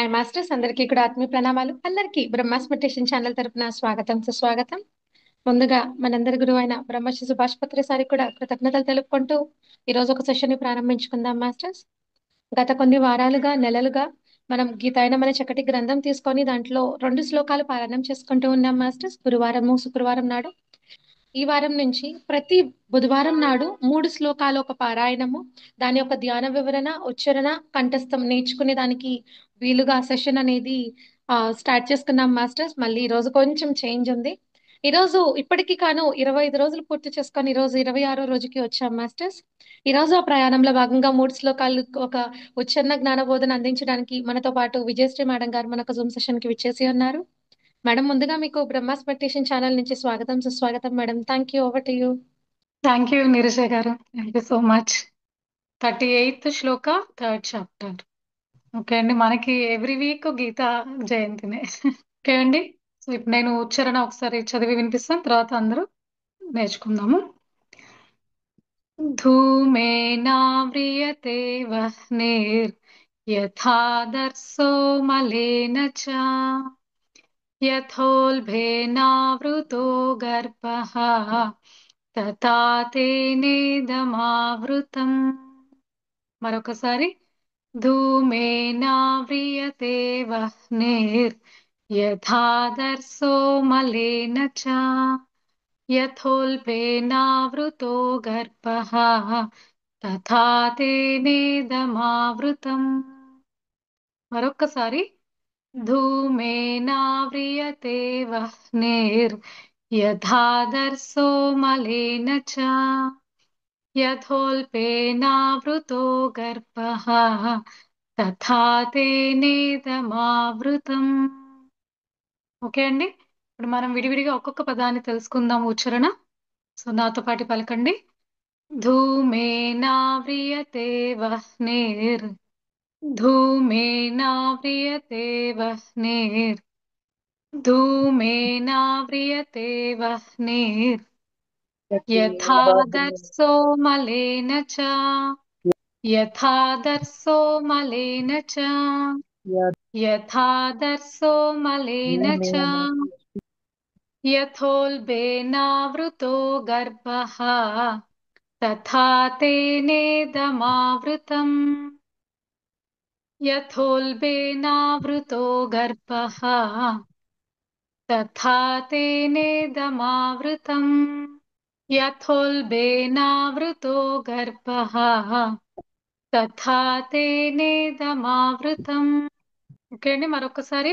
Hi masters, అందరికీ కూడా ఆత్మీయ ప్రణామాలు. అందరికీ బ్రహ్మాస్ మెడిటేషన్ ఛానల్ తరపున స్వాగతం, సుస్వాగతం. ముందుగా మనందరి గురువు అయిన బ్రహ్మశ్రీ సుభాష్ పత్రి సారి కూడా కృతజ్ఞతలు తెలుపుకుంటూ ఈ రోజు ఒక సెషన్ ని ప్రారంభించుకుందాం మాస్టర్స్. గత కొన్ని వారాలుగా, నెలలుగా మనం గీతాయనం అనే చక్కటి గ్రంథం తీసుకొని దాంట్లో 2 శ్లోకాలు పారాయణం చేసుకుంటూ ఉన్నాం మాస్టర్స్. గురువారము, శుక్రవారం నాడు. ఈ వారం నుంచి ప్రతి బుధవారం నాడు 3 శ్లోకాలు ఒక పారాయణము, దాని యొక్క ధ్యాన వివరణ, ఉచ్చారణ, కంఠస్థం నేర్చుకునే దానికి వీలుగా సెషన్ అనేది స్టార్ట్ చేసుకున్నాం మాస్టర్స్. మళ్ళీ ఈ రోజు కొంచెం చేంజ్ ఉంది. ఈ రోజు ఇప్పటికి కాను 25 రోజులు పూర్తి చేసుకొని ఈ రోజు 26వ రోజుకి వచ్చాం మాస్టర్స్. ఈ రోజు ఆ ప్రయాణంలో భాగంగా 3 శ్లోకాలు ఒక ఉచ్చారణ జ్ఞాన బోధన అందించడానికి మనతో పాటు విజయశ్రీ మేడం గారు మనకు జూమ్ సెషన్ కి విచ్చేసి ఉన్నారు. మేడం, ముందుగా మీకు బ్రహ్మాస్ మెడిటేషన్ ఛానల్ నుంచి స్వాగతం, సుస్వాగతం madam. Thank you. Over to you. Thank you Neeraja గారు. Thank you so much. 38th శ్లోక, 3rd చాప్టర్. ఓకే అండి, మనకి ఎవ్రీ వీక్ గీతా జయంతినే. ఓకే అండి, సో ఇప్పుడు నేను ఉచ్చారణ ఒకసారి చదివి వినిపిస్తాను, తర్వాత అందరూ నేర్చుకుందాము. ధూమేనావ్రియతే వహ్నిర్ యథాదర్శో మలేన చ యథోల్బేనావృతో గర్భః తథా తేనేదమావృతం. మరొకసారి, ధూమేనావ్రియతే వహ్నిర్ యథాదర్శో మలేన చ యథోల్బేనావృతో గర్భః తథా తేనేదమావృతం. మరొకసారి, ధూమేనావ్రియతే వహ్నిర్ యథాదర్శో మలేన చ యథోల్బేనావృతో గర్భః తథా తేనేదమావృతం. ఓకే అండి, ఇప్పుడు మనం విడివిడిగా ఒక్కొక్క పదాన్ని తెలుసుకుందాం ఉచ్చారణ. సో నాతో పాటు పలకండి. ధూమేనావ్రియతే వహ్నిర్. ధూమేనావ్రియతే వహ్నిర్. ధూమేనావ్రియతే వహ్నిర్ యథాదర్శో మలేన చ యథాదర్శో మలేన చ యథాదర్శో మలేన చ యథోల్బేనావృతో గర్భః తథా తేనేదమావృతం. యథోల్బేనావృతో గర్భః తథా తేనేదమావృతం. యథోల్బేనావృతో గర్భః తథా తేనేదమావృతం. ఓకే అండి, మరొకసారి.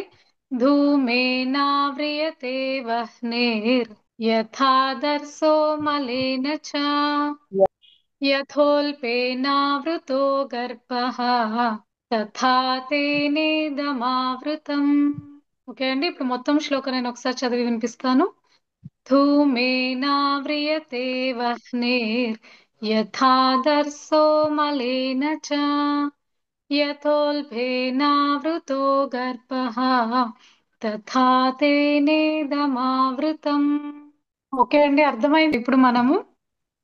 ధూమేనావ్రియతే వహ్నిర్ యథాదర్శో మలేన చ యథోల్బేనావృతో గర్భః తథా తేనేదమావృతం. ఓకే అండి, ఇప్పుడు మొత్తం శ్లోకం నేను ఒకసారి చదివి వినిపిస్తాను. ధూమేనావ్రియతే వహ్నిర్ యథాదర్శో మలేన చ యథోల్బేనావృతో గర్భః తథా తేనేదమావృతం. ఓకే అండి, అర్థమైంది. ఇప్పుడు మనము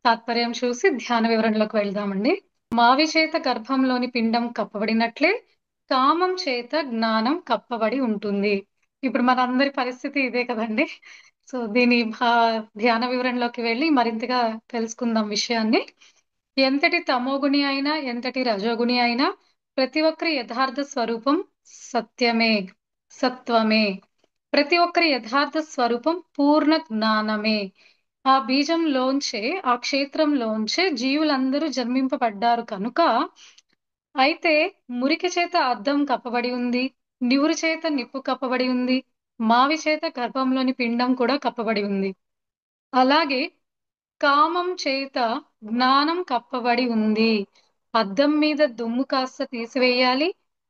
తాత్పర్యం చూసి ధ్యాన వివరణలోకి వెళ్దామండి. మావి చేత గర్భంలోని పిండం కప్పబడినట్లే కామం చేత జ్ఞానం కప్పబడి ఉంటుంది. ఇప్పుడు మనందరి పరిస్థితి ఇదే కదండి. సో దీని ధ్యాన వివరణలోకి వెళ్ళి మరింతగా తెలుసుకుందాం విషయాన్ని. ఎంతటి తమోగుణి అయినా, ఎంతటి రజోగుణి అయినా ప్రతి ఒక్కరి యథార్థ స్వరూపం సత్యమే, సత్వమే. ప్రతి ఒక్కరి యథార్థ స్వరూపం పూర్ణ జ్ఞానమే. ఆ బీజంలోంచే, ఆ క్షేత్రంలోంచే జీవులందరూ జన్మింపబడ్డారు కనుక, అయితే మురికి చేత అద్దం కప్పబడి ఉంది, నివురు చేత నిప్పు కప్పబడి ఉంది, మావి చేత గర్భంలోని పిండం కూడా కప్పబడి ఉంది. అలాగే కామం చేత జ్ఞానం కప్పబడి ఉంది. అద్దం మీద దుమ్ము కాస్త తీసివేయాలి,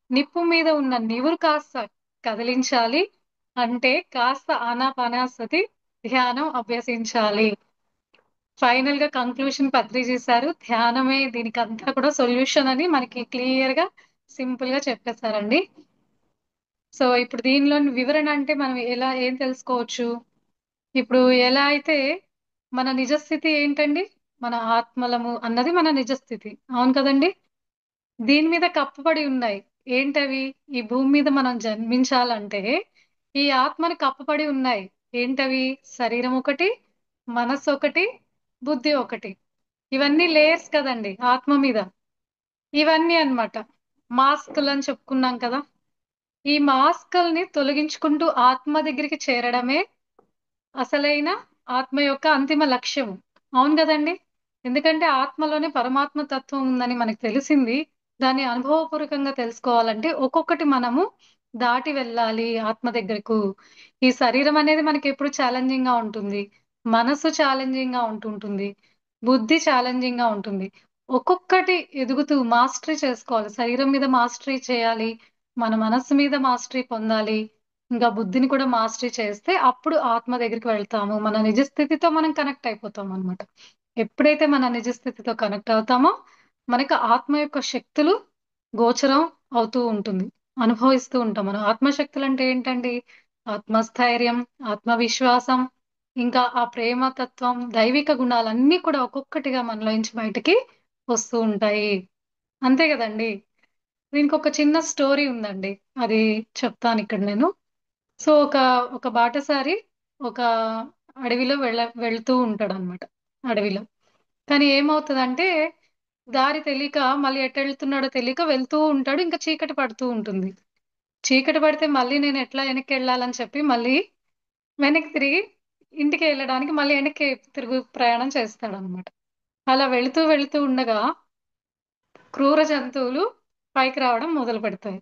నిప్పు మీద ఉన్న నివురు కాస్త కదిలించాలి, అంటే కాస్త ఆనాపానాసతి ధ్యానం అభ్యసించాలి. ఫైనల్ గా కంక్లూషన్ పత్రి చేశారు. ధ్యానమే దీనికి అంతా కూడా సొల్యూషన్ అని మనకి క్లియర్ గా సింపుల్ గా చెప్పేశారండి. సో ఇప్పుడు దీనిలోని వివరణ అంటే మనం ఏం తెలుసుకోవచ్చు. ఇప్పుడు ఎలా అయితే మన నిజస్థితి ఏంటండి, మన ఆత్మలము అన్నది మన నిజస్థితి, అవును కదండి. దీని మీద కప్పబడి ఉన్నాయి ఏంటవి? ఈ భూమి మీద మనం జన్మించాలంటే ఈ ఆత్మని కప్పబడి ఉన్నాయి. ఏంటవి? శరీరం ఒకటి, మనస్సు ఒకటి, బుద్ధి ఒకటి. ఇవన్నీ లేయర్స్ కదండి ఆత్మ మీద. ఇవన్నీ అన్నమాట. మాస్కులు అని చెప్పుకున్నాం కదా. ఈ మాస్కుల్ని తొలగించుకుంటూ ఆత్మ దగ్గరికి చేరడమే అసలైన ఆత్మ యొక్క అంతిమ లక్ష్యం. అవును కదండి. ఎందుకంటే ఆత్మలోనే పరమాత్మ తత్వం ఉందని మనకు తెలిసింది. దాన్ని అనుభవపూర్వకంగా తెలుసుకోవాలంటే ఒక్కొక్కటి మనము దాటి వెళ్ళాలి ఆత్మ దగ్గరకు. ఈ శరీరం అనేది మనకి ఎప్పుడు ఛాలెంజింగ్ గా ఉంటుంది. మనసు ఛాలెంజింగ్ గా ఉంటుంటుంది. బుద్ధి ఛాలెంజింగ్ గా ఉంటుంది. ఒక్కొక్కటి ఎదుగుతూ మాస్టరీ చేసుకోవాలి. శరీరం మీద మాస్టరీ చేయాలి. మన మనస్సు మీద మాస్టరీ పొందాలి. ఇంకా బుద్ధిని కూడా మాస్టరీ చేస్తే అప్పుడు ఆత్మ దగ్గరికి వెళ్తాము. మన నిజ స్థితితో మనం కనెక్ట్ అయిపోతాం అన్నమాట. ఎప్పుడైతే మన నిజ స్థితితో కనెక్ట్ అవుతామో మనకు ఆత్మ యొక్క శక్తులు గోచరం అవుతూ ఉంటుంది. అనుభవిస్తూ ఉంటాం. మనం ఆత్మశక్తులు అంటే ఏంటండి? ఆత్మస్థైర్యం, ఆత్మవిశ్వాసం, ఇంకా ఆ ప్రేమ తత్వం, దైవిక గుణాలన్నీ కూడా ఒక్కొక్కటిగా మనలోంచి బయటికి వస్తూ ఉంటాయి. అంతే కదండి. దీనికి ఒక చిన్న స్టోరీ ఉందండి. అది చెప్తాను ఇక్కడ నేను. సో ఒక ఒక బాటసారి ఒక అడవిలో వెళ్తూ ఉంటాడు అనమాట. అడవిలో కానీ ఏమవుతుందంటే దారి తెలియక మళ్ళీ ఎటు వెళ్తున్నాడో తెలియక వెళ్తూ ఉంటాడు. ఇంకా చీకటి పడుతూ ఉంటుంది. చీకటి పడితే మళ్ళీ నేను ఎట్లా వెనక్కి వెళ్ళాలని చెప్పి మళ్ళీ వెనక్కి తిరిగి ఇంటికి వెళ్ళడానికి మళ్ళీ వెనక్కి తిరుగు ప్రయాణం చేస్తాడు అనమాట. అలా వెళుతూ వెళుతూ ఉండగా క్రూర జంతువులు పైకి రావడం మొదలు పెడతాయి.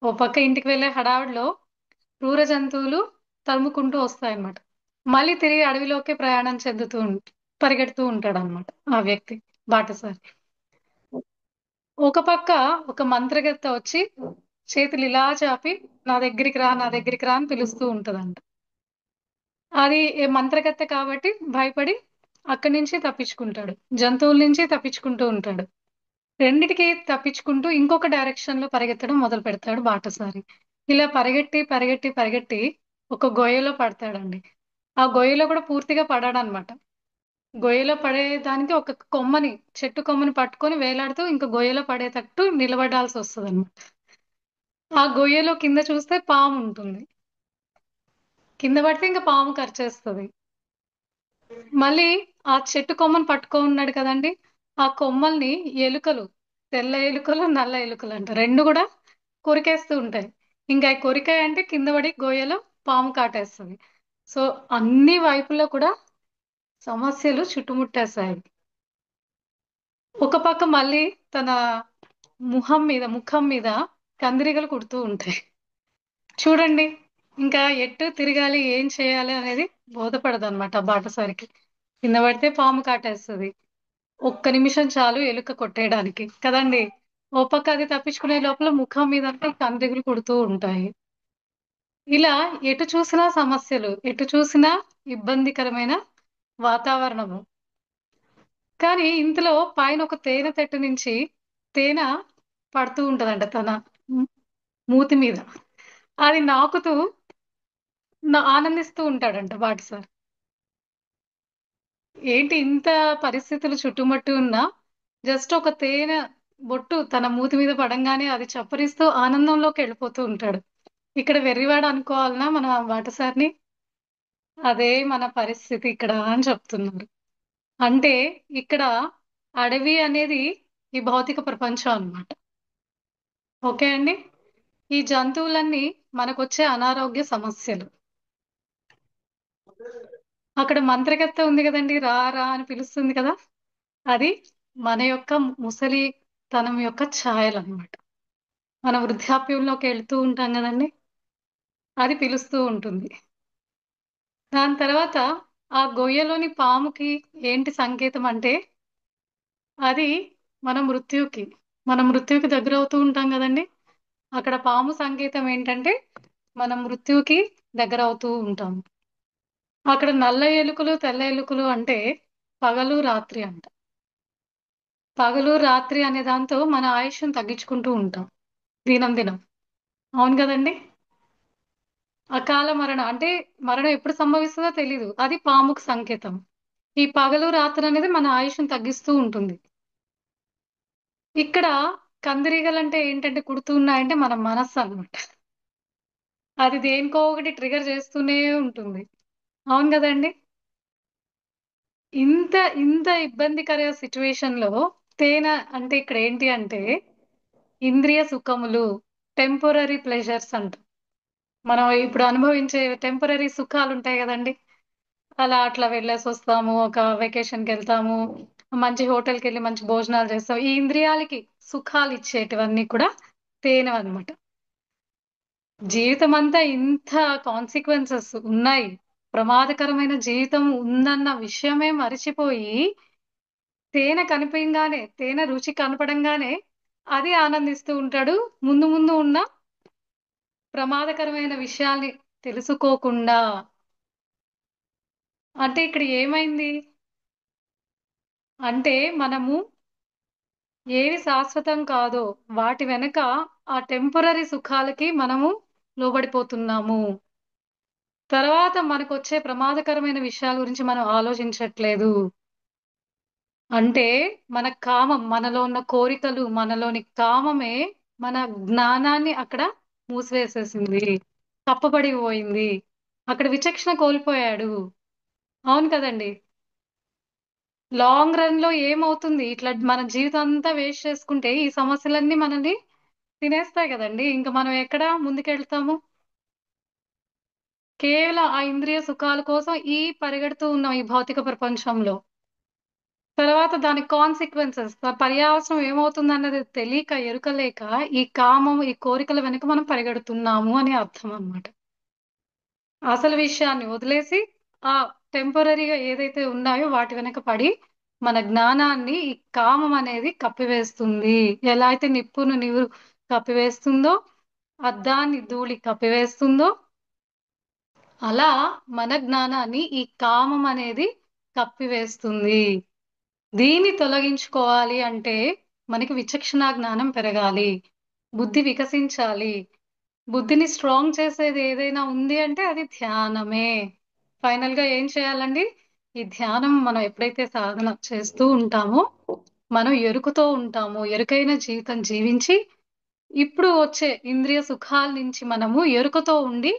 ఓ పక్క ఇంటికి వెళ్ళే హడావిడిలో క్రూర జంతువులు తరుముకుంటూ వస్తాయన్నమాట. మళ్ళీ తిరిగి అడవిలోకి ప్రయాణం పరిగెడుతూ ఉంటాడు అనమాట ఆ వ్యక్తి, బాటసారి. ఒక పక్క ఒక మంత్రగత్తె వచ్చి చేతులు ఇలా చాపి నా దగ్గరికి రా, నా దగ్గరికి రా అని పిలుస్తూ ఉంటదంట. అది మంత్రగత్తె కాబట్టి భయపడి అక్కడి నుంచి తప్పించుకుంటాడు. జంతువుల నుంచి తప్పించుకుంటూ ఉంటాడు. రెండిటికి తప్పించుకుంటూ ఇంకొక డైరెక్షన్ లో పరిగెత్తడం మొదలు పెడతాడు బాటసారి. ఇలా పరిగెట్టి పరిగెట్టి పరిగెట్టి ఒక గొయ్యలో పడతాడండి. ఆ గొయ్యలో కూడా పూర్తిగా పడాడనమాట. గొయ్యలో పడేదానికి ఒక కొమ్మని, చెట్టు కొమ్మని పట్టుకొని వేలాడుతూ ఇంకా గొయ్యలో పడేటట్టు నిలబడాల్సి వస్తుంది అనమాట. ఆ గొయ్యలో కింద చూస్తే పాము ఉంటుంది. కింద పడితే ఇంకా పాము కరిచేస్తుంది. మళ్ళీ ఆ చెట్టు కొమ్మని పట్టుకొని ఉన్నాడు కదండి. ఆ కొమ్మల్ని ఎలుకలు, తెల్ల ఎలుకలు, నల్ల ఎలుకలు అంట, రెండు కూడా కొరికేస్తూ ఉంటాయి. ఇంకా కొరికాయ అంటే కింద పడి గొయ్యలో పాము కాటేస్తుంది. సో అన్ని వైపుల్లో కూడా సమస్యలు చుట్టుముట్టేస్తాయి. ఒక పక్క మళ్ళీ తన ముఖం మీద కందిరీగలు కుడుతూ ఉంటాయి. చూడండి, ఇంకా ఎటు తిరగాలి, ఏం చేయాలి అనేది బోధపడదు అనమాట బాటసారికి. కింద పడితే పాము కాటేస్తుంది. ఒక్క నిమిషం చాలు ఎలుక కొట్టేయడానికి కదండి. ఓ పక్క అది తప్పించుకునే లోపల ముఖం మీద అంతా కందిరీగలు కుడుతూ ఉంటాయి. ఇలా ఎటు చూసినా సమస్యలు, ఎటు చూసినా ఇబ్బందికరమైన వాతావరణము. కానీ ఇంతలో పైన ఒక తేనె తెట్టు నుంచి తేనె పడుతూ ఉంటదంట తన మూతి మీద. అది నాకుతూ ఆనందిస్తూ ఉంటాడంట బాటసారి. ఏంటి ఇంత పరిస్థితులు చుట్టుముట్టి ఉన్నా జస్ట్ ఒక తేనె బొట్టు తన మూతి మీద పడంగానే అది చప్పరిస్తూ ఆనందంలోకి వెళ్ళిపోతూ ఉంటాడు. ఇక్కడ వెర్రివాడు అనుకోవాలనా మన బాటసారిని? అదే మన పరిస్థితి ఇక్కడ అని చెప్తున్నారు. అంటే ఇక్కడ అడవి అనేది ఈ భౌతిక ప్రపంచం అన్నమాట. ఓకే అండి. ఈ జంతువులన్నీ మనకొచ్చే అనారోగ్య సమస్యలు. అక్కడ మంత్రగత్తె ఉంది కదండి, రా రా అని పిలుస్తుంది కదా, అది మన యొక్క ముసలితనం యొక్క ఛాయలు అన్నమాట. మన వృద్ధాప్యంలోకి వెళ్తూ ఉంటాం కదండి, అది పిలుస్తూ ఉంటుంది. దాని తర్వాత ఆ గొయ్యలోని పాముకి ఏంటి సంకేతం అంటే అది మన మృత్యువుకి దగ్గర అవుతూ ఉంటాం కదండి. అక్కడ పాము సంకేతం ఏంటంటే మనం మృత్యువుకి దగ్గర అవుతూ ఉంటాం. అక్కడ నల్ల ఎలుకలు, తెల్ల ఎలుకలు అంటే పగలు రాత్రి అంట. పగలు రాత్రి అనే దాంతో మన ఆయుష్ను తగ్గించుకుంటూ ఉంటాం దినం దినం. అవును కదండి. అకాల మరణం అంటే మరణం ఎప్పుడు సంభవిస్తుందో తెలీదు, అది పాముకు సంకేతం. ఈ పగలు రాత్రి అనేది మన ఆయుష్ను తగ్గిస్తూ ఉంటుంది. ఇక్కడ కందిరీగలు అంటే ఏంటంటే కుడుతూ ఉన్నాయంటే మన మనస్సు అన్నమాట. అది దేనికో ఒకటి ట్రిగర్ చేస్తూనే ఉంటుంది. అవును కదండి. ఇంత ఇంత ఇబ్బందికర సిచ్యువేషన్ లో తేనె అంటే ఇక్కడ ఏంటి అంటే ఇంద్రియ సుఖములు, టెంపరరీ ప్లెజర్స్ అంట. మనం ఇప్పుడు అనుభవించే టెంపరరీ సుఖాలు ఉంటాయి కదండి. అలా అట్లా వెళ్ళేసి వస్తాము, ఒక వెకేషన్ కి వెళ్తాము, మంచి హోటల్కి వెళ్ళి మంచి భోజనాలు చేస్తాం. ఈ ఇంద్రియాలకి సుఖాలు ఇచ్చేటివన్నీ కూడా తేనె అన్నమాట. జీవితం అంతా ఇంత కాన్సిక్వెన్సెస్ ఉన్నాయి, ప్రమాదకరమైన జీవితం ఉందన్న విషయమే మరిచిపోయి తేనె కనిపించగానే, తేనె రుచి కనపడంగానే అది ఆనందిస్తూ ఉంటాడు. ముందు ముందు ఉన్న ప్రమాదకరమైన విషయాల్ని తెలుసుకోకుండా. అంటే ఇక్కడ ఏమైంది అంటే మనము ఏవి శాశ్వతం కాదో వాటి వెనక ఆ టెంపరరీ సుఖాలకి మనము లోబడిపోతున్నాము. తర్వాత మనకు వచ్చే ప్రమాదకరమైన విషయాల గురించి మనం ఆలోచించట్లేదు. అంటే మన కామం, మనలో ఉన్న కోరికలు, మనలోని కామమే మన జ్ఞానాన్ని అక్కడ మూసివేసేసింది, కప్పబడిపోయింది. అక్కడ విచక్షణ కోల్పోయాడు. అవును కదండి. లాంగ్ రన్ లో ఏమవుతుంది, ఇట్లా మన జీవితం అంతా వేస్ట్ చేసుకుంటే ఈ సమస్యలన్నీ మనల్ని తినేస్తాయి కదండి. ఇంకా మనం ఎక్కడ ముందుకెళ్తాము? కేవలం ఆ ఇంద్రియ సుఖాల కోసం ఈ పరిగెడుతూ ఉన్నాం ఈ భౌతిక ప్రపంచంలో. తర్వాత దాని కాన్సిక్వెన్సెస్, పర్యావసనం ఏమవుతుంది అన్నది తెలియక, ఎరుకలేక ఈ కామం, ఈ కోరికల వెనుక మనం పరిగెడుతున్నాము అని అర్థం అన్నమాట. అసలు విషయాన్ని వదిలేసి ఆ టెంపరీగా ఏదైతే ఉన్నాయో వాటి వెనక పడి మన జ్ఞానాన్ని ఈ కామం అనేది కప్పివేస్తుంది. ఎలా అయితే నిప్పును నీరు కప్పివేస్తుందో, అద్దాన్ని ధూళి కప్పివేస్తుందో, అలా మన జ్ఞానాన్ని ఈ కామం అనేది కప్పివేస్తుంది. దీన్ని తొలగించుకోవాలి అంటే మనకి విచక్షణ జ్ఞానం పెరగాలి, బుద్ధి వికసించాలి. బుద్ధిని స్ట్రాంగ్ చేసేది ఏదైనా ఉంది అంటే అది ధ్యానమే. ఫైనల్ గా ఏం చేయాలండి? ఈ ధ్యానం మనం ఎప్పుడైతే సాధన చేస్తూ ఉంటామో మనం ఎరుకుతో ఉంటాము. ఎరుకైన జీవితం జీవించి ఇప్పుడు వచ్చే ఇంద్రియ సుఖాల నుంచి మనము ఎరుకతో ఉండి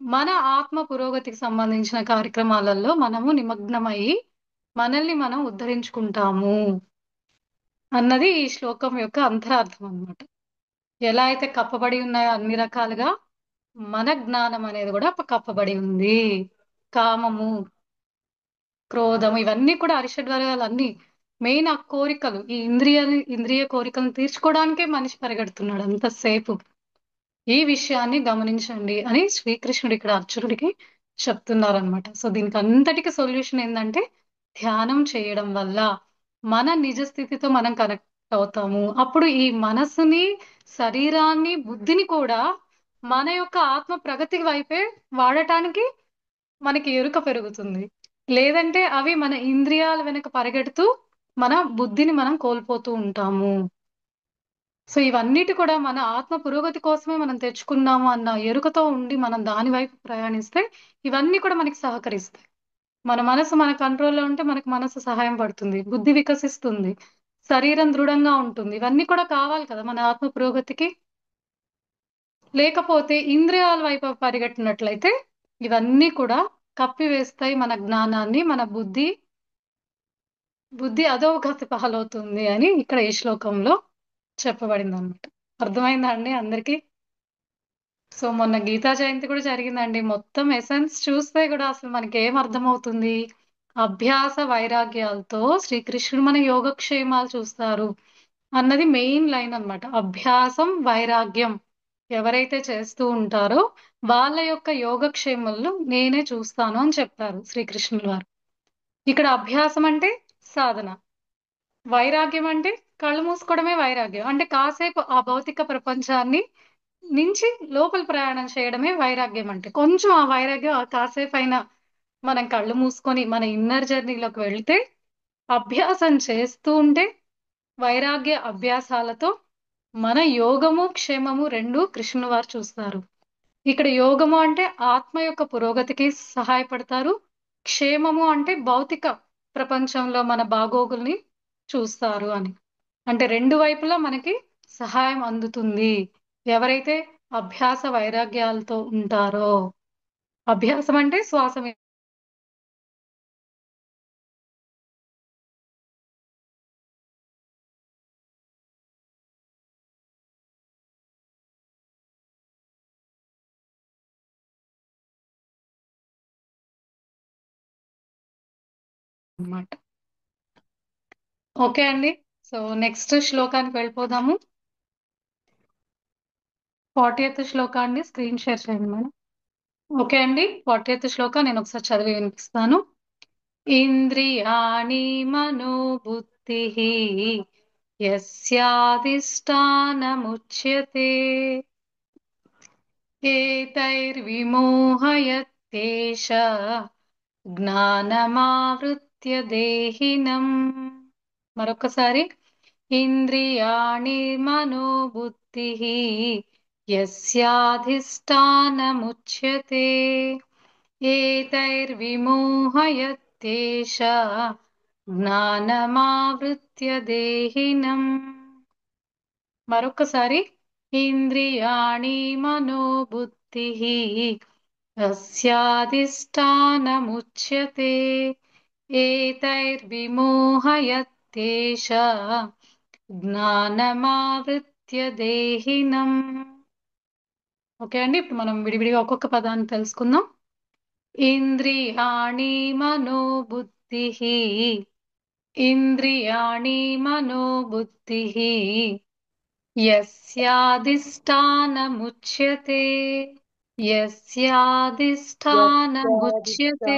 మన ఆత్మ పురోగతికి సంబంధించిన కార్యక్రమాలలో మనము నిమగ్నమయ్యి మనల్ని మనం ఉద్ధరించుకుంటాము అన్నది ఈ శ్లోకం యొక్క అంతరార్థం అన్నమాట. ఎలా అయితే కప్పబడి ఉన్నాయో అన్ని రకాలుగా మన జ్ఞానం అనేది కూడా కప్పబడి ఉంది. కామము, క్రోధము ఇవన్నీ కూడా అరిషడ్ వర్గాలు అన్ని మెయిన్ ఆ కోరికలు, ఈ ఇంద్రియ కోరికలను తీర్చుకోవడానికే మనిషి పరిగెడుతున్నాడు అంతసేపు. ఈ విషయాన్ని గమనించండి అని శ్రీకృష్ణుడు ఇక్కడ అర్జునుడికి చెప్తున్నారనమాట. సో దీనికి అంతటికి సొల్యూషన్ ఏంటంటే ధ్యానం చేయడం వల్ల మన నిజ స్థితితో మనం కనెక్ట్ అవుతాము. అప్పుడు ఈ మనసుని, శరీరాన్ని, బుద్ధిని కూడా మన యొక్క ఆత్మ ప్రగతి వైపే వాడటానికి మనకి ఎరుక పెరుగుతుంది. లేదంటే అవి మన ఇంద్రియాల వెనక పరిగెడుతూ మన బుద్ధిని మనం కోల్పోతూ ఉంటాము. సో ఇవన్నిటి కూడా మన ఆత్మ పురోగతి కోసమే మనం తెచ్చుకున్నాము అన్న ఎరుకతో ఉండి మనం దాని వైపు ప్రయాణిస్తే ఇవన్నీ కూడా మనకి సహకరిస్తాయి. మన మనసు మన కంట్రోల్లో ఉంటే మనకు మనసు సహాయం పడుతుంది, బుద్ధి వికసిస్తుంది, శరీరం దృఢంగా ఉంటుంది. ఇవన్నీ కూడా కావాలి కదా మన ఆత్మ పురోగతికి. లేకపోతే ఇంద్రియాల వైపు పరిగెట్టినట్లయితే ఇవన్నీ కూడా కప్పివేస్తాయి మన జ్ఞానాన్ని. మన బుద్ధి బుద్ధి అధోగతి పాలవుతుంది అని ఇక్కడ ఈ శ్లోకంలో చెప్పబడింది అనమాట. అర్థమైందా అండి అందరికి? సో మొన్న గీతా జయంతి కూడా జరిగిందండి. మొత్తం ఎసెన్స్ చూస్తే కూడా అసలు మనకి ఏం అర్థమవుతుంది? అభ్యాస వైరాగ్యాలతో శ్రీకృష్ణుడు మన యోగక్షేమాలు చూస్తారు అన్నది మెయిన్ లైన్ అన్నమాట. అభ్యాసం వైరాగ్యం ఎవరైతే చేస్తూ ఉంటారో వాళ్ళ యొక్క యోగక్షేమాలను నేనే చూస్తాను అని చెప్పారు శ్రీకృష్ణుల వారు. ఇక్కడ అభ్యాసం అంటే సాధన, వైరాగ్యం అంటే కళ్ళు మూసుకోవడమే వైరాగ్యం. అంటే కాసేపు ఆ భౌతిక ప్రపంచాన్ని నుంచి లోపల ప్రయాణం చేయడమే వైరాగ్యం. అంటే కొంచెం ఆ వైరాగ్యం ఆ కాసేపు అయినా మనం కళ్ళు మూసుకొని మన ఇన్నర్ జర్నీలోకి వెళ్తే, అభ్యాసం చేస్తూ ఉంటే వైరాగ్య అభ్యాసాలతో మన యోగము క్షేమము రెండు కృష్ణుల వారు చూస్తారు. ఇక్కడ యోగము అంటే ఆత్మ యొక్క పురోగతికి సహాయపడతారు, క్షేమము అంటే భౌతిక ప్రపంచంలో మన బాగోగుల్ని చూస్తారు అని. అంటే రెండు వైపులా మనకి సహాయం అందుతుంది. ఎవరైతే అభ్యాస వైరాగ్యాలతో ఉంటారో, అభ్యాసం అంటే శ్వాస అన్నమాట. ఓకే అండి. సో నెక్స్ట్ శ్లోకానికి వెళ్ళిపోదాము. 40th శ్లోకాన్ని స్క్రీన్ షేర్ చేయండి మేడం. ఓకే అండి, 40th శ్లోక నేను ఒకసారి చదివి వినిపిస్తాను. ఇంద్రియాణి మనోబుద్ధిః యస్యాధిష్టానముచ్యతే ఏతైర్విమోహయత్యేష జ్ఞానమావృత్య దేహినం. మరొకసారి, ఇంద్రియాణి మనోబుద్ధిః యస్యాధిష్టానముచ్యతే ఏతైర్విమోహయత్యేష జ్ఞానమావృత్య దేహినం. మరొకసారి, ఇంద్రియాణి మనోబుద్ధిః యస్యాధిష్టానముచ్యతే ఏతైర్విమోహయత్యేష జ్ఞానమావృత్య దేహినం. ఓకే అండి, ఇప్పుడు మనం విడివిడిగా ఒక్కొక్క పదాన్ని తెలుసుకుందాం. ఇంద్రియాణి మనోబుద్ధిః. ఇంద్రియాణి మనోబుద్ధిః యస్యాధిష్టానముచ్యతే. యస్యాధిష్టానముచ్యతే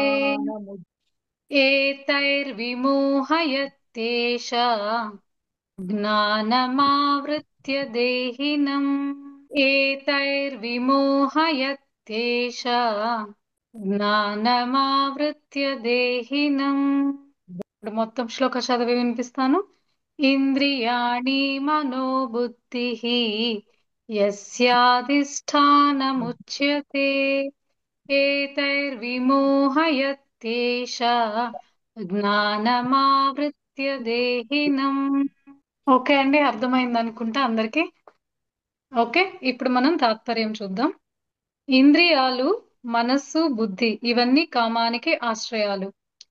యస్యాధిష్టానము ఏతైర్విమోహయత్యేష జ్ఞానమావృత్య దేహినం. ఏతైర్విమోహయత్యేష జ్ఞానమావృత్య దేహినం. ఇప్పుడు మొత్తం శ్లోక చదివి వినిపిస్తాను. ఇంద్రియాణి మనోబుద్ధిః యస్యాధిష్టానముచ్యతే ఏతైర్విమోహయత్యేష జ్ఞానమావృత్య దేహినం. ఓకే అండి, అర్థమైంది అనుకుంటా అందరికి. ఓకే, ఇప్పుడు మనం తాత్పర్యం చూద్దాం. ఇంద్రియాలు, మనస్సు, బుద్ధి ఇవన్నీ కామానికి ఆశ్రయాలు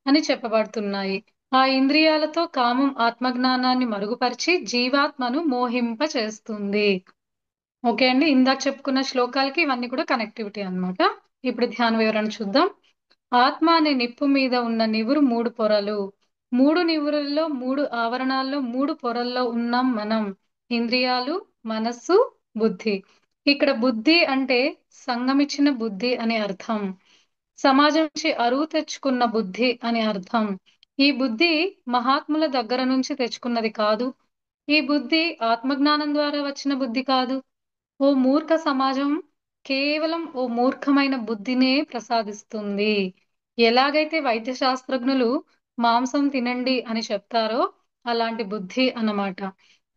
అని చెప్పబడుతున్నాయి. ఆ ఇంద్రియాలతో కామం ఆత్మజ్ఞానాన్ని మరుగుపరిచి జీవాత్మను మోహింప చేస్తుంది. ఓకే అండి, ఇందాక చెప్పుకున్న శ్లోకాలకి ఇవన్నీ కూడా కనెక్టివిటీ అన్నమాట. ఇప్పుడు ధ్యాన వివరణ చూద్దాం. ఆత్మ అనే నిప్పు మీద ఉన్న నివురు మూడు పొరలు. మూడు నివురుల్లో, మూడు ఆవరణాల్లో, మూడు పొరల్లో ఉన్నాం మనం. ఇంద్రియాలు, మనస్సు, బుద్ధి. ఇక్కడ బుద్ధి అంటే సంగమిచ్చిన బుద్ధి అని అర్థం. సమాజం నుంచి అరువు తెచ్చుకున్న బుద్ధి అని అర్థం. ఈ బుద్ధి మహాత్ముల దగ్గర నుంచి తెచ్చుకున్నది కాదు. ఈ బుద్ధి ఆత్మజ్ఞానం ద్వారా వచ్చిన బుద్ధి కాదు. ఓ మూర్ఖ సమాజం కేవలం ఓ మూర్ఖమైన బుద్ధినే ప్రసాదిస్తుంది. ఎలాగైతే వైద్య శాస్త్రజ్ఞులు మాంసం తినండి అని చెప్తారో అలాంటి బుద్ధి అన్నమాట.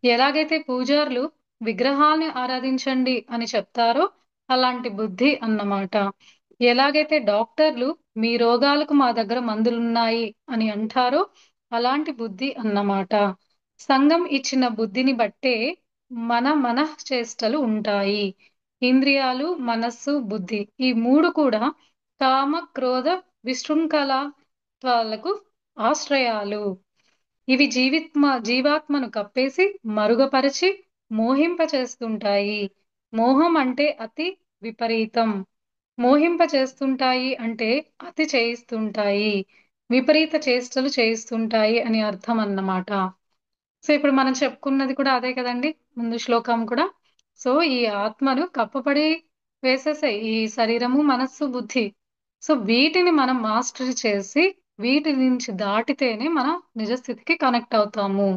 ఎలాగైతే పూజారులు విగ్రహాల్ని ఆరాధించండి అని చెప్తారో అలాంటి బుద్ధి అన్నమాట. ఎలాగైతే డాక్టర్లు మీ రోగాలకు మా దగ్గర మందులున్నాయి అని అంటారో అలాంటి బుద్ధి అన్నమాట. సంఘం ఇచ్చిన బుద్ధిని బట్టే మన మనఃచేష్టలు ఉంటాయి. ఇంద్రియాలు, మనస్సు, బుద్ధి ఈ మూడు కూడా కామ, క్రోధ, విశృంఖలాత్వాలకు ఆశ్రయాలు. ఇవి జీవాత్మను కప్పేసి మరుగుపరిచి మోహింప చేస్తుంటాయి. మోహం అంటే అతి విపరీతం. మోహింప చేస్తుంటాయి అంటే అతి చేయిస్తుంటాయి, విపరీత చేష్టలు చేయిస్తుంటాయి అని అర్థం అన్నమాట. సో ఇప్పుడు మనం చెప్పుకున్నది కూడా అదే కదండి, ముందు శ్లోకం కూడా. సో ఈ ఆత్మను కప్పపడి వేసేసాయి ఈ శరీరము, మనస్సు, బుద్ధి. సో వీటిని మనం మాస్టరీ చేసి వీటి నుంచి దాటితేనే మన నిజస్థితికి కనెక్ట్ అవుతాము.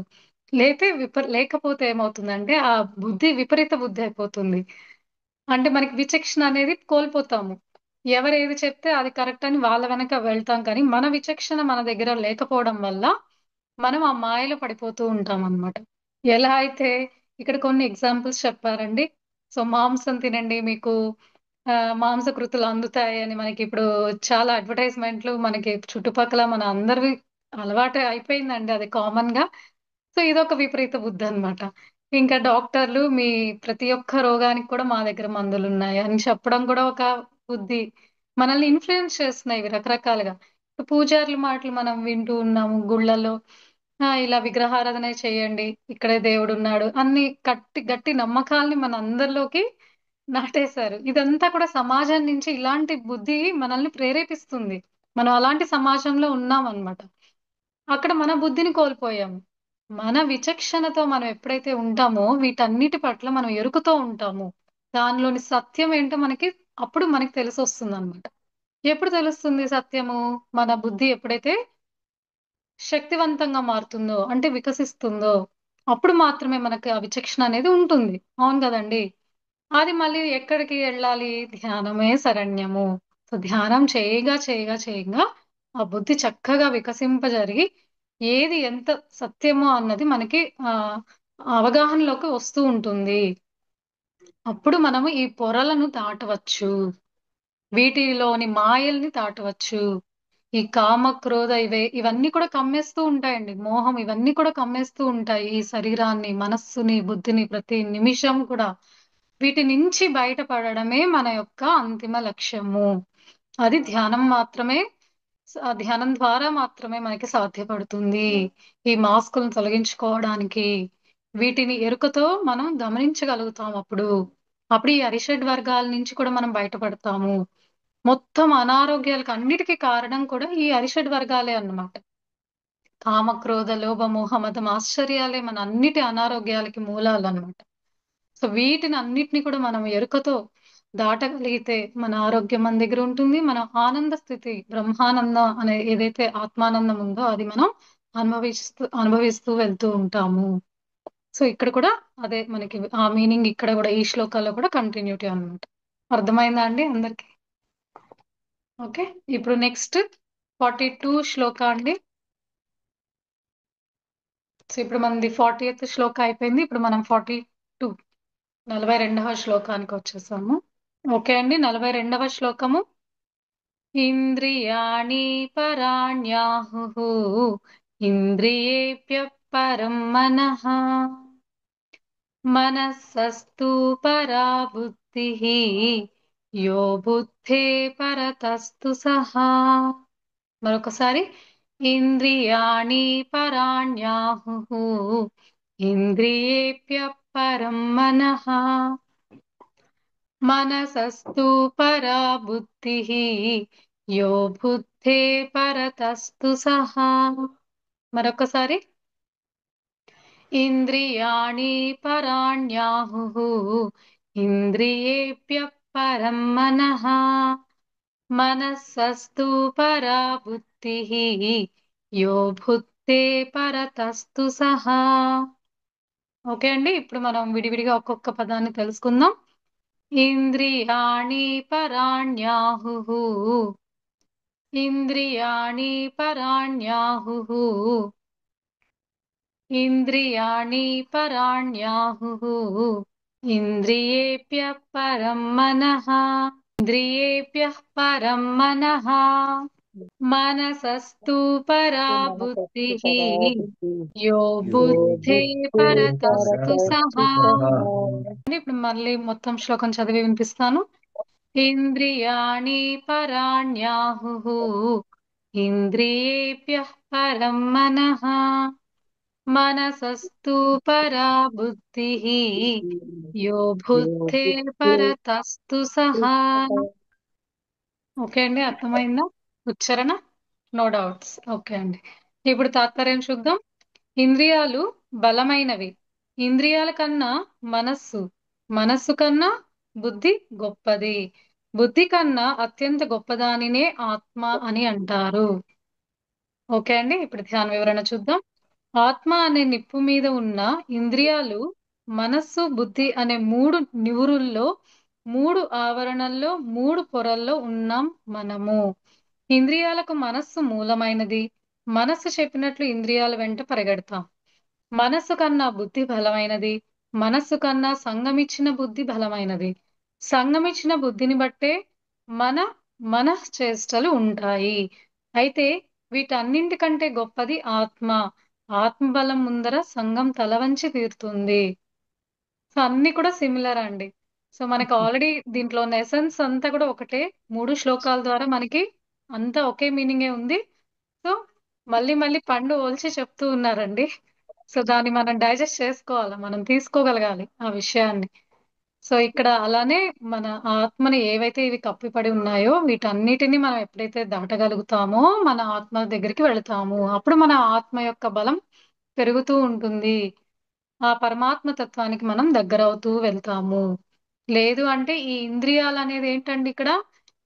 లేకపోతే ఏమవుతుందంటే ఆ బుద్ధి విపరీత బుద్ధి అయిపోతుంది. అంటే మనకి విచక్షణ అనేది కోల్పోతాము. ఎవరు ఏది చెప్తే అది కరెక్ట్ అని వాళ్ళ వెనక వెళ్తాం, కానీ మన విచక్షణ మన దగ్గర లేకపోవడం వల్ల మనం ఆ మాయలో పడిపోతూ ఉంటాం అన్నమాట. ఎలా అయితే ఇక్కడ కొన్ని ఎగ్జాంపుల్స్ చెప్పారండి. సో మాంసం తినండి మీకు మాంసకృతులు అందుతాయి అని మనకి ఇప్పుడు చాలా అడ్వర్టైజ్మెంట్లు మనకి చుట్టుపక్కల మన అందరివి అలవాటు అయిపోయిందండి, అది కామన్ గా. సో ఇదొక విపరీత బుద్ధి అన్నమాట. ఇంకా డాక్టర్లు మీ ప్రతి ఒక్క రోగానికి కూడా మా దగ్గర మందులున్నాయి అని చెప్పడం కూడా ఒక బుద్ధి. మనల్ని ఇన్ఫ్లుయెన్స్ చేస్తున్నాయి ఇవి రకరకాలుగా. పూజారుల మాటలు మనం వింటూ ఉన్నాము గుళ్ళల్లో. ఇలా విగ్రహారాధన చేయండి, ఇక్కడే దేవుడున్నాడు అన్ని గట్టి గట్టి నమ్మకాల్ని మన అందరిలోకి నాటేశారు. ఇదంతా కూడా సమాజం నుంచి ఇలాంటి బుద్ధి మనల్ని ప్రేరేపిస్తుంది. మనం అలాంటి సమాజంలో ఉన్నాం అన్నమాట. అక్కడ మన బుద్ధిని కోల్పోయాము. మన విచక్షణతో మనం ఎప్పుడైతే ఉంటామో వీటన్నిటి పట్ల మనం ఎరుకుతో ఉంటాము. దానిలోని సత్యం ఏంటో అప్పుడు మనకి తెలిసొస్తుంది అనమాట. ఎప్పుడు తెలుస్తుంది సత్యము? మన బుద్ధి ఎప్పుడైతే శక్తివంతంగా మారుతుందో, అంటే వికసిస్తుందో, అప్పుడు మాత్రమే మనకి ఆ విచక్షణ అనేది ఉంటుంది. అవును కదండి? అది మళ్ళీ ఎక్కడికి వెళ్ళాలి? ధ్యానమే శరణ్యము. సో ధ్యానం చేయగా చేయగా చేయగా ఆ బుద్ధి చక్కగా వికసింపజరిగి ఏది ఎంత సత్యమో అన్నది మనకి అవగాహనలోకి వస్తూ ఉంటుంది. అప్పుడు మనము ఈ పొరలను దాటవచ్చు. వీటిలోని మాయల్ని దాటవచ్చు. ఈ కామ క్రోధ ఇవన్నీ కూడా కమ్మేస్తూ ఉంటాయండి. మోహం ఇవన్నీ కూడా కమ్మేస్తూ ఉంటాయి ఈ శరీరాన్ని, మనస్సుని, బుద్ధిని ప్రతి నిమిషం కూడా. వీటి నుంచి బయటపడడమే మన యొక్క అంతిమ లక్ష్యము. అది ధ్యానం మాత్రమే. ఆ ధ్యానం ద్వారా మాత్రమే మనకి సాధ్యపడుతుంది. ఈ మాస్కులను తొలగించుకోవడానికి వీటిని ఎరుకతో మనం గమనించగలుగుతాం. అప్పుడు ఈ అరిషడ్ వర్గాల నుంచి కూడా మనం బయటపడతాము. మొత్తం అనారోగ్యాలకు అన్నిటికీ కారణం కూడా ఈ అరిషడ్ వర్గాలే అన్నమాట. కామ క్రోధ లోభ మోహ మదం ఆశ్చర్యాలే మన అన్నిటి అనారోగ్యాలకి మూలాలు అన్నమాట. సో వీటిని అన్నిటిని కూడా మనం ఎరుకతో దాటగలిగితే మన ఆరోగ్యం మన దగ్గర ఉంటుంది. మన ఆనంద స్థితి, బ్రహ్మానందం అనే ఏదైతే ఆత్మానందం ఉందో అది మనం అనుభవిస్తూ అనుభవిస్తూ వెళ్తూ ఉంటాము. సో ఇక్కడ కూడా అదే మనకి ఆ మీనింగ్ ఇక్కడ కూడా ఈ శ్లోకాల్లో కూడా కంటిన్యూటీ అన్నమాట. అర్థమైందా అండి అందరికి? ఓకే, ఇప్పుడు నెక్స్ట్ 42 శ్లోక అండి. సో ఇప్పుడు మనది 40th శ్లోక అయిపోయింది. ఇప్పుడు మనం 42 42వ శ్లోకానికి వచ్చేసాము. ఓకే అండి, 42వ శ్లోకము. ఇంద్రియాణి పరాణ్యాహుః ఇంద్రియేభ్య పరం మనః మనస్సస్తు పరా బుద్ధిః యో బుద్ధే పరతస్తు సహా. మరొకసారి. ఇంద్రియాణి పరాణ్యాహుః ఇంద్రియేభ్య పరం మనః మనసస్తు పరా బుద్ధిః యో బుద్ధే పరతస్తు సహా. మరొకసారి. ఇంద్రియాణి పరాణ్యాహుః ఇంద్రియేభ్య పరం మనః మనస్సస్తు పరా బుద్ధిః యో బుద్ధే పరతస్తు సహా. ఓకే అండి, ఇప్పుడు మనం విడివిడిగా ఒక్కొక్క పదాన్ని తెలుసుకుందాం. ఇంద్రియాణి పరాణ్యాహుః ఇంద్రియాణి పరాణ్యాహుః ఇంద్రియాణి పరాణ్యాహుః ఇంద్రియేభ్యః పరం మనః ఇంద్రియేభ్యః పరం మనః మనసస్తు పరా మనసస్తు బుద్ధిః పరాబుద్ధి యో యో బుద్ధే బుద్ధి పరతస్తు పరతస్తు సహా. సహా. ఇప్పుడు మళ్ళీ మొత్తం శ్లోకం చదివి వినిపిస్తాను. ఇంద్రియాణి పరాణ్యాహుః ఇంద్రియేభ్యః పరం మనః మనసస్తు పరా బుద్ధిః యో యో బుద్ధే బుద్ధి పరతస్తు సహా. సహా. ఓకే అండి, అర్థమైందా? ఉచ్చారణ నో డౌట్స్. ఓకే అండి, ఇప్పుడు తాత్పర్యం చూద్దాం. ఇంద్రియాలు బలమైనవి. ఇంద్రియాల కన్నా మనస్సు, మనస్సు కన్నా బుద్ధి గొప్పది. బుద్ధి కన్నా అత్యంత గొప్పదానినే ఆత్మ అని అంటారు. ఓకే అండి, ఇప్పుడు ధ్యాన వివరణ చూద్దాం. ఆత్మ అనే నిప్పు మీద ఉన్న ఇంద్రియాలు మనస్సు బుద్ధి అనే మూడు నివురుల్లో, మూడు ఆవరణల్లో, మూడు పొరల్లో ఉన్నాం మనము. ఇంద్రియాలకు మనస్సు మూలమైనది. మనస్సు చెప్పినట్లు ఇంద్రియాల వెంట పరిగెడతాం. మనస్సు కన్నా బుద్ధి బలమైనది. మనస్సు కన్నా సంగమిచ్చిన బుద్ధి బలమైనది. సంగమిచ్చిన బుద్ధిని బట్టే మన మనశ్చేష్టలు ఉంటాయి. అయితే వీటన్నింటికంటే గొప్పది ఆత్మ. ఆత్మబలం ముందర సంఘం తల వంచి తీరుతుంది. సో అన్ని కూడా సిమిలర్ అండి. సో మనకి ఆల్రెడీ దీంట్లో ఎసెన్స్ అంతా కూడా ఒకటే. 3 శ్లోకాల ద్వారా మనకి అంతా ఒకే మీనింగే ఉంది. సో మళ్ళీ మళ్ళీ పండు పోల్చి చెప్తూ ఉన్నారండి. సో దాన్ని మనం డైజెస్ట్ చేసుకోవాలి, మనం తీసుకోగలగాలి ఆ విషయాన్ని. సో ఇక్కడ అలానే మన ఆత్మని ఏవైతే ఇవి కప్పిపడి ఉన్నాయో వీటన్నిటిని మనం ఎప్పుడైతే దాటగలుగుతామో మన ఆత్మ దగ్గరికి వెళతాము. అప్పుడు మన ఆత్మ యొక్క బలం పెరుగుతూ ఉంటుంది. ఆ పరమాత్మ తత్వానికి మనం దగ్గరవుతూ వెళ్తాము. లేదు అంటే ఈ ఇంద్రియాలు అనేది ఏంటండి ఇక్కడ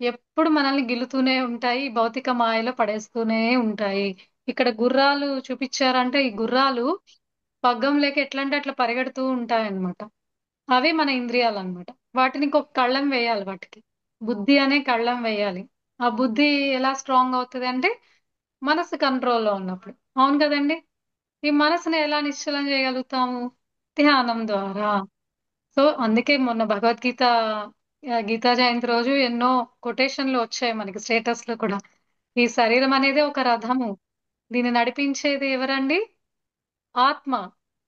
ఎప్పుడు మనల్ని గిలుతూనే ఉంటాయి, ఈ భౌతిక మాయలో పడేస్తూనే ఉంటాయి. ఇక్కడ గుర్రాలు చూపించారంటే ఈ గుర్రాలు పగ్గం లేక ఎట్లా అంటే అట్లా పరిగెడుతూ ఉంటాయి అన్నమాట. అవే మన ఇంద్రియాలు అన్నమాట. వాటిని ఇంకొక కళ్ళం వేయాలి, వాటికి బుద్ధి అనే కళ్ళం వేయాలి. ఆ బుద్ధి ఎలా స్ట్రాంగ్ అవుతుంది అంటే మనసు కంట్రోల్లో ఉన్నప్పుడు. అవును కదండి. ఈ మనసుని ఎలా నిశ్చలం చేయగలుగుతాము? ధ్యానం ద్వారా. సో అందుకే మొన్న భగవద్గీత గీతా జయంతి రోజు ఎన్నో కొటేషన్లు వచ్చాయి మనకి స్టేటస్ లో కూడా. ఈ శరీరం అనేది ఒక రథము, దీన్ని నడిపించేది ఎవరండి? ఆత్మ.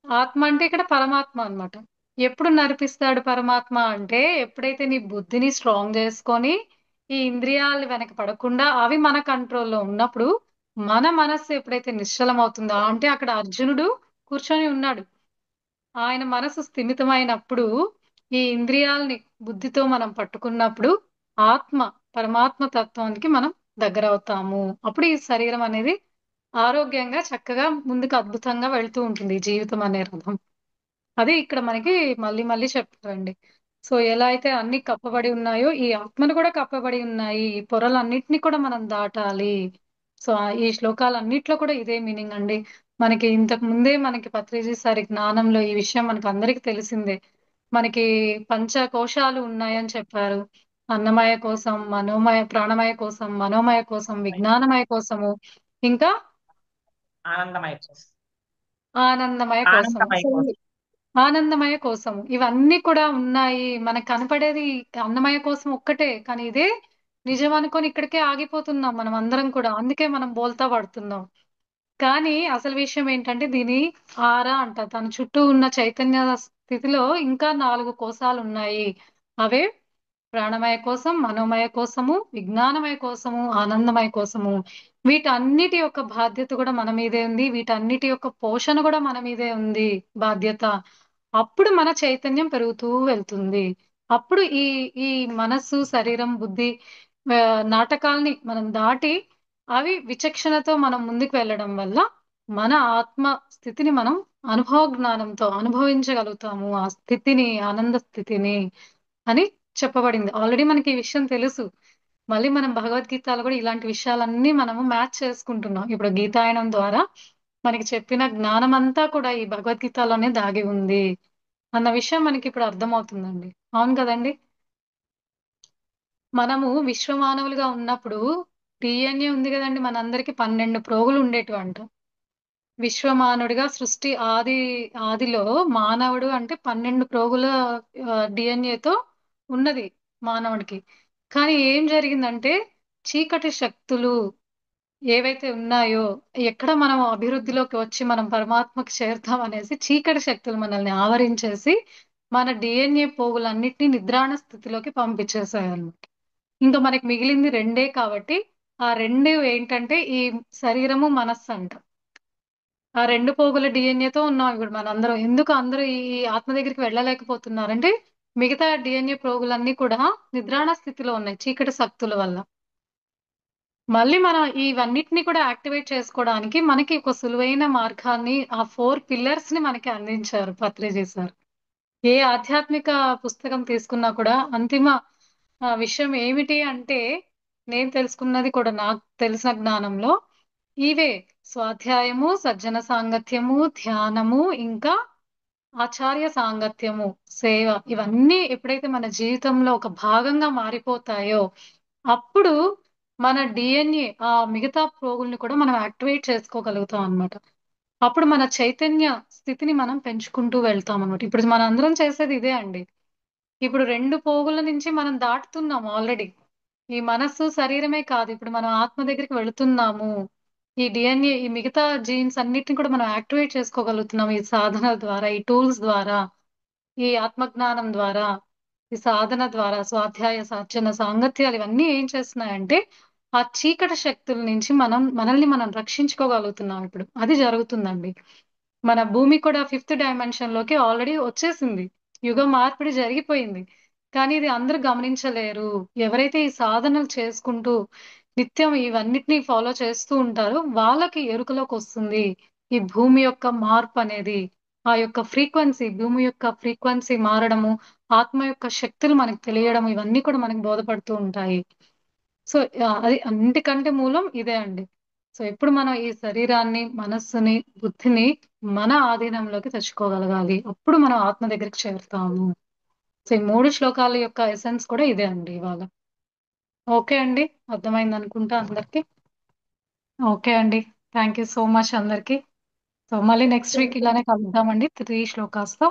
ఆత్మ అంటే ఇక్కడ పరమాత్మ అన్నమాట. ఎప్పుడు నడిపిస్తాడు పరమాత్మ అంటే ఎప్పుడైతే నీ బుద్ధిని స్ట్రాంగ్ చేసుకొని ఈ ఇంద్రియాలు వెనక పడకుండా అవి మన కంట్రోల్లో ఉన్నప్పుడు, మన మనస్సు ఎప్పుడైతే నిశ్చలం అవుతుందో అంటే అక్కడ అర్జునుడు కూర్చొని ఉన్నాడు. ఆయన మనసు స్థిమితమైనప్పుడు ఈ ఇంద్రియాలని బుద్ధితో మనం పట్టుకున్నప్పుడు ఆత్మ పరమాత్మ తత్వానికి మనం దగ్గర అవుతాము. అప్పుడు ఈ శరీరం అనేది ఆరోగ్యంగా చక్కగా ముందుకు అద్భుతంగా వెళ్తూ ఉంటుంది ఈ జీవితం అనే రథం. అది ఇక్కడ మనకి మళ్ళీ మళ్ళీ చెప్పారండి. సో ఎలా అయితే అన్ని కప్పబడి ఉన్నాయో ఈ ఆత్మను కూడా కప్పబడి ఉన్నాయి. ఈ పొరలన్నిటిని కూడా మనం దాటాలి. సో ఈ శ్లోకాలన్నిట్లో కూడా ఇదే మీనింగ్ అండి. మనకి ఇంతకు ముందే మనకి పత్రిజీ సారి జ్ఞానంలో ఈ విషయం మనకు అందరికి తెలిసిందే. మనకి పంచకోశాలు ఉన్నాయని చెప్పారు. అన్నమయ కోసం, మనోమయ, ప్రాణమయ కోసం, మనోమయ కోసం, విజ్ఞానమయ కోసము, ఇంకా ఆనందమయ కోసం. ఆనందమయ కోసం. ఆనందమయ సో కోసం. ఆనందమయ కోసం ఇవన్నీ కూడా ఉన్నాయి. మనకు కనపడేది అన్నమయ కోసం ఒక్కటే, కానీ ఇదే నిజం అనుకొని ఇక్కడికే ఆగిపోతున్నాం మనం అందరం కూడా. అందుకే మనం బోల్తా పడుతున్నాం. కానీ అసలు విషయం ఏంటంటే దీని ఆరా అంట, తన చుట్టూ ఉన్న చైతన్య స్థితిలో ఇంకా 4 కోశాలు ఉన్నాయి. అవే ప్రాణమయ కోసం, మనోమయ కోసము, విజ్ఞానమయ కోసము, ఆనందమయ కోసము. వీటన్నిటి యొక్క బాధ్యత కూడా మన మీదే ఉంది. వీటన్నిటి యొక్క పోషణ కూడా మన మీదే ఉంది బాధ్యత. అప్పుడు మన చైతన్యం పెరుగుతూ వెళ్తుంది. అప్పుడు ఈ ఈ మనస్సు, శరీరం, బుద్ధి ఆ, నాటకాల్ని మనం దాటి అవి విచక్షణతో మనం ముందుకు వెళ్ళడం వల్ల మన ఆత్మ స్థితిని మనం అనుభవ జ్ఞానంతో అనుభవించగలుగుతాము. ఆ స్థితిని, ఆనంద స్థితిని అని చెప్పబడింది. ఆల్రెడీ మనకి ఈ విషయం తెలుసు. మళ్ళీ మనం భగవద్గీతలో కూడా ఇలాంటి విషయాలన్నీ మనము మ్యాచ్ చేసుకుంటున్నాం. ఇప్పుడు గీతాయనం ద్వారా మనకి చెప్పిన జ్ఞానం అంతా కూడా ఈ భగవద్గీతలోనే దాగి ఉంది అన్న విషయం మనకి ఇప్పుడు అర్థమవుతుందండి. అవును కదండి. మనము విశ్వమానవులుగా ఉన్నప్పుడు డిఎన్ఏ ఉంది కదండి, మనందరికి 12 ప్రోగులు ఉండేటివంట. విశ్వమానవుడిగా సృష్టి ఆదిలో మానవుడు అంటే 12 ప్రోగుల డిఎన్ఏతో ఉన్నది మానవుడికి. కానీ ఏం జరిగిందంటే చీకటి శక్తులు ఏవైతే ఉన్నాయో, ఎక్కడ మనం అభివృద్ధిలోకి వచ్చి మనం పరమాత్మకి చేరుతాం అనేసి చీకటి శక్తులు మనల్ని ఆవరించేసి మన డిఎన్ఏ పోగులన్నిటినీ నిద్రాణ స్థితిలోకి పంపించేసాయి అన్నమాట. ఇంకా మనకి మిగిలింది రెండే కాబట్టి ఆ రెండు ఏంటంటే ఈ శరీరము, మనస్సు అంట. ఆ 2 పోగుల డిఎన్ఏతో ఉన్నాం ఇప్పుడు మనందరం. ఎందుకు అందరూ ఈ ఆత్మ దగ్గరికి వెళ్ళలేకపోతున్నారంటే మిగతా డిఎన్ఏ పోగులన్నీ కూడా నిద్రాణ స్థితిలో ఉన్నాయి చీకటి శక్తుల వల్ల. మళ్ళీ మనం ఇవన్నిటిని కూడా యాక్టివేట్ చేసుకోవడానికి మనకి ఒక సులువైన మార్గాన్ని, ఆ 4 పిల్లర్స్ ని మనకి అందించారు పత్రిజీ సార్. ఏ ఆధ్యాత్మిక పుస్తకం తీసుకున్నా కూడా అంతిమ విషయం ఏమిటి అంటే, నేను తెలుసుకున్నది కూడా నాకు తెలిసిన జ్ఞానంలో ఇవే: స్వాధ్యాయము, సజ్జన సాంగత్యము, ధ్యానము, ఇంకా ఆచార్య సాంగత్యము, సేవ. ఇవన్నీ ఎప్పుడైతే మన జీవితంలో ఒక భాగంగా మారిపోతాయో అప్పుడు మన డిఎన్ఏ ఆ మిగతా ప్రోగుల్ని కూడా మనం యాక్టివేట్ చేసుకోగలుగుతాం అన్నమాట. అప్పుడు మన చైతన్య స్థితిని మనం పెంచుకుంటూ వెళ్తాం అన్నమాట. ఇప్పుడు మన అందరం చేసేది ఇదే అండి. ఇప్పుడు 2 పోగుల నుంచి మనం దాటుతున్నాం ఆల్రెడీ. ఈ మనస్సు, శరీరమే కాదు, ఇప్పుడు మనం ఆత్మ దగ్గరికి వెళుతున్నాము. ఈ డిఎన్ఏ ఈ మిగతా జీన్స్ అన్నిటిని కూడా మనం యాక్టివేట్ చేసుకోగలుగుతున్నాం ఈ సాధన ద్వారా, ఈ టూల్స్ ద్వారా, ఈ ఆత్మజ్ఞానం ద్వారా, ఈ సాధన ద్వారా, స్వాధ్యాయ సాధన సాంగత్యాలు ఇవన్నీ ఏం చేస్తున్నాయంటే ఆ చీకటి శక్తుల నుంచి మనల్ని మనం రక్షించుకోగలుగుతున్నాం. ఇప్పుడు అది జరుగుతుందండి. మన భూమి కూడా ఫిఫ్త్ డైమెన్షన్ లోకి ఆల్రెడీ వచ్చేసింది. యుగ మార్పిడి జరిగిపోయింది. కానీ ఇది అందరూ గమనించలేరు. ఎవరైతే ఈ సాధనలు చేసుకుంటూ నిత్యం ఇవన్నిటిని ఫాలో చేస్తూ ఉంటారో వాళ్ళకి ఎరుకలోకి వస్తుంది ఈ భూమి యొక్క మార్పు అనేది. ఆ యొక్క ఫ్రీక్వెన్సీ, భూమి యొక్క ఫ్రీక్వెన్సీ మారడము, ఆత్మ యొక్క శక్తులు మనకు తెలియడం, ఇవన్నీ కూడా మనకు బోధపడుతూ ఉంటాయి. సో అది అన్నిటికంటే మూలం ఇదే అండి. సో ఎప్పుడు మనం ఈ శరీరాన్ని, మనస్సుని, బుద్ధిని మన ఆధీనంలోకి తెచ్చుకోగలగాలి, అప్పుడు మనం ఆత్మ దగ్గరికి చేరుతాము. సో ఈ 3 శ్లోకాల యొక్క ఎసెన్స్ కూడా ఇదే అండి ఇవాళ. ఓకే అండి, అర్థమైంది అనుకుంటా అందరికి. ఓకే అండి, థ్యాంక్ యూ సో మచ్ అందరికి. సో మళ్ళీ నెక్స్ట్ వీక్ ఇలానే కలుద్దామండి 3 శ్లోకాస్తో.